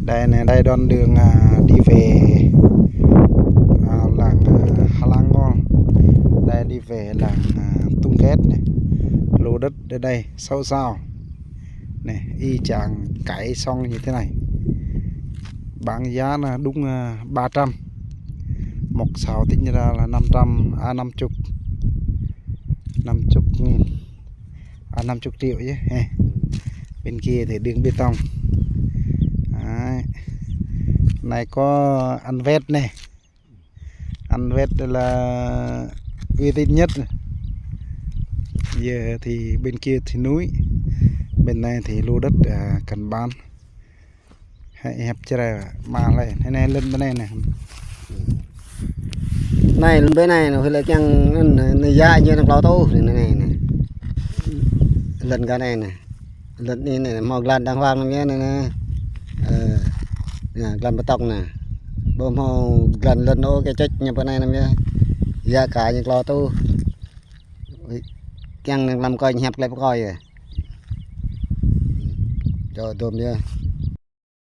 Đây này, đây đoạn đường đi về làng Hà Lang Ngon. Đây đi về làng Tung Kết này. Lô đất ở đây sâu sao này, y chang cải xong như thế này, bán giá là đúng 300, một sào tính ra là 500 50 nghìn 50 triệu chứ. Bên kia thì đường bê tông. Đấy. Này có ăn vét này, ăn vét là uy tín nhất. Giờ thì bên kia thì núi, bên này thì lô đất cần bán hẹp chơi mà lại thế này lên bên này này. Này lên bên này nó là chăng nó giá như nó lo tô này lần cái này này lần này này màu lần đang vàng nghe này nè, lần bê tông nè, bơm màu lần nó cái chết như bên này nè, giá cả như lo tô chăng làm coi hẹp lại coi rồi cho tôm chưa.